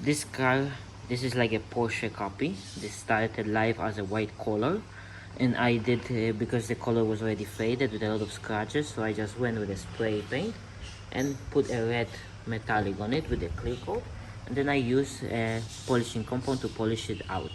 This car, this is like a Porsche copy. This started life as a white color, and I did because the color was already faded with a lot of scratches, so I just went with a spray paint and put a red metallic on it with a clear coat, and then I used a polishing compound to polish it out.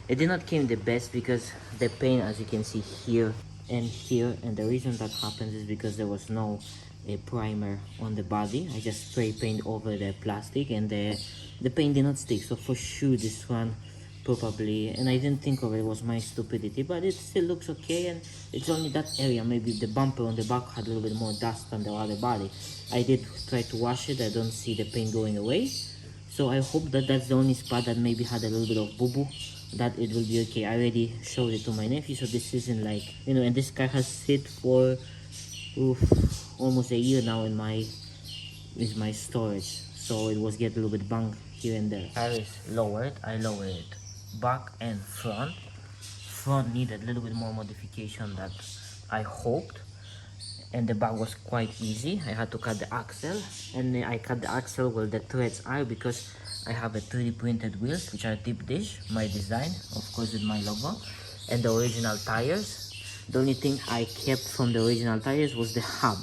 It did not came the best because the paint, as you can see here, and the reason that happens is because there was no a primer on the body. I just spray paint over the plastic, and the paint did not stick. So for sure this one probably, and I didn't think of it, was my stupidity, but it still looks okay. And it's only that area, maybe the bumper on the back had a little bit more dust than the other body. I did try to wash it. I don't see the paint going away, so I hope that that's the only spot that maybe had a little bit of boo-boo, that it will be okay. I already showed it to my nephew, so this isn't like, you know, and this car has sit for oof, almost a year now in my storage, so it was getting a little bit banged here and there. Car is lowered. I lowered it back and front needed a little bit more modification that I hoped, and the back was quite easy. I had to cut the axle, and I cut the axle where the threads are because I have a 3D printed wheels which are deep dish, my design, of course with my logo, and the original tires. The only thing I kept from the original tires was the hub,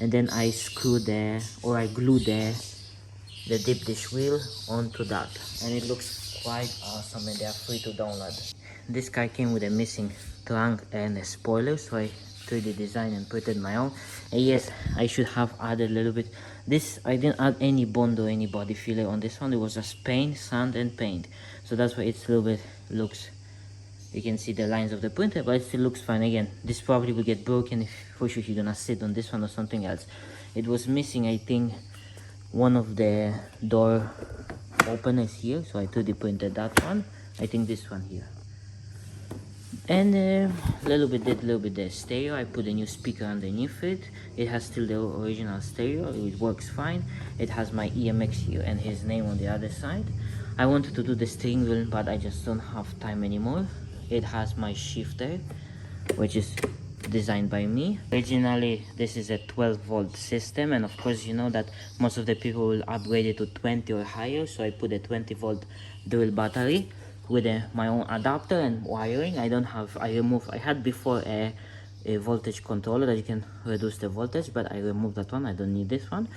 and then I screwed I glued the deep dish wheel onto that, and it looks quite awesome, and they are free to download. This car came with a missing trunk and a spoiler, so I 3D designed and printed my own. And yes, I should have added a little bit. This, I didn't add any bond or any body filler on this one. It was just paint, sand and paint, so that's why it's a little bit looks, you can see the lines of the printer, but it still looks fine. Again, this probably will get broken if for sure you're gonna sit on this one or something else. It was missing, I think, one of the door openers here, so I 3D printed that one. I think this one here, and a little bit the stereo. I put a new speaker underneath it. It has still the original stereo. It works fine. It has my EMX here and his name on the other side. I wanted to do the steering wheel, but I just don't have time anymore. It has my shifter, which is designed by me. Originally this is a 12-volt system, and of course you know that most of the people will upgrade it to 20 or higher, so I put a 20-volt dual battery with my own adapter and wiring. I had before a voltage controller that you can reduce the voltage, but I removed that one. I don't need this one,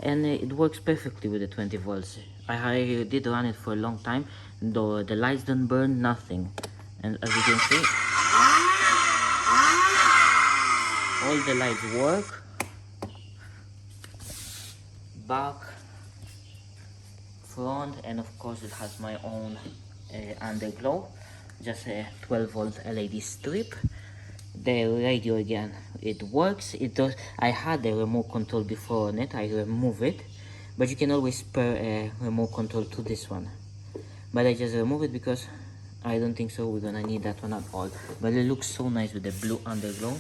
and it works perfectly with the 20 volts. I did run it for a long time, though the lights don't burn, nothing, and as you can see, all the lights work. Back, front, and of course it has my own underglow, just a 12-volt LED strip. The radio, again, it works. It does. I had the remote control before on it. I remove it, but you can always pair a remote control to this one, but I just remove it because I don't think so we're gonna need that one at all. But it looks so nice with the blue underglow.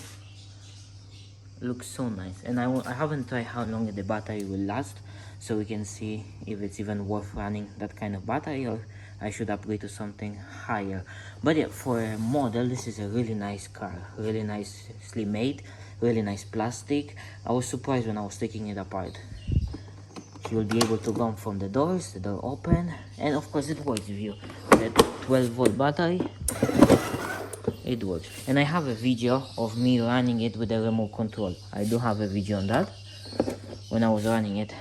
Looks so nice, and I haven't tried how long the battery will last, so we can see if it's even worth running that kind of battery, or I should upgrade to something higher. But yeah, for a model, this is a really nice car, really nicely made, really nice plastic. I was surprised when I was taking it apart. You will be able to come from the doors, the door open, and of course it works with you. The 12-volt battery, it works. And I have a video of me running it with the remote control. I do have a video on that, when I was running it,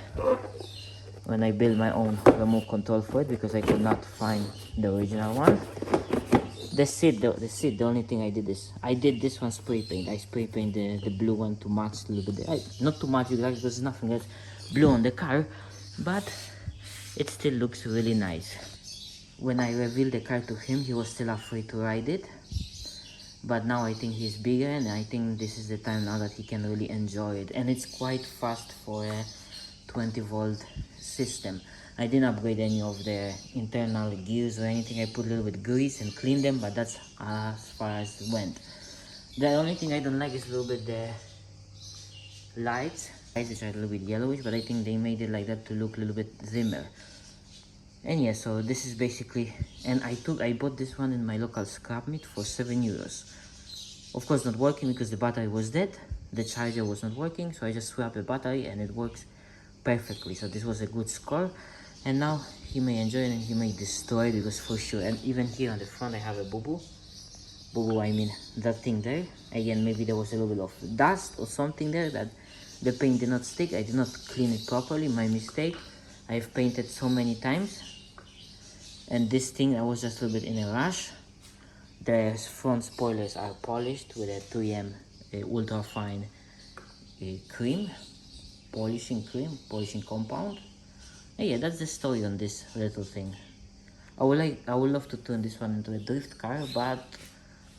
when I built my own remote control for it, because I could not find the original one. The seat, the only thing I did is, I did this one spray paint. I spray paint the blue one to match a little bit, not to match it, because there's nothing else blue on the car, but it still looks really nice. When I revealed the car to him, he was still afraid to ride it, but now I think he's bigger, and I think this is the time now that he can really enjoy it. And it's quite fast for a 20-volt system. I didn't upgrade any of the internal gears or anything. I put a little bit grease and cleaned them, but that's as far as it went. The only thing I don't like is a little bit the lights. Which are a little bit yellowish, but I think they made it like that to look a little bit dimmer. And yeah, so this is basically, and I bought this one in my local scrap meet for 7 euros. Of course not working because the battery was dead, the charger was not working, so I just swapped the battery and it works perfectly. So this was a good score. And now he may enjoy it and he may destroy it, because for sure. And even here on the front I have a boo-boo, I mean that thing there. Again, maybe there was a little bit of dust or something there that the paint did not stick. I did not clean it properly, my mistake. I've painted so many times, and this thing I was just a little bit in a rush. The front spoilers are polished with a 3M ultra fine cream, polishing compound. And yeah, that's the story on this little thing. I would love to turn this one into a drift car, but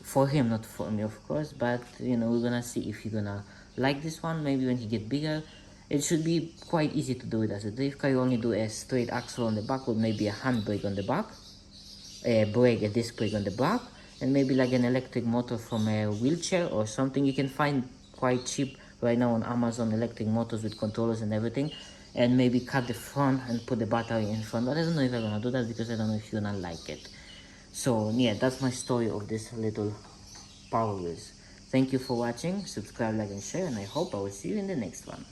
for him, not for me, of course. But you know, we're gonna see if he's gonna like this one. Maybe when he get bigger, it should be quite easy to do it as a drift car. You only do a straight axle on the back with maybe a handbrake on the back, a disc brake on the back, and maybe like an electric motor from a wheelchair or something. You can find quite cheap right now on Amazon electric motors with controllers and everything. And maybe cut the front and put the battery in front, but I don't know if I'm gonna do that because I don't know if you're gonna like it. So yeah, that's my story of this little Power Wheels. Thank you for watching. Subscribe, like, and share, and I hope I will see you in the next one.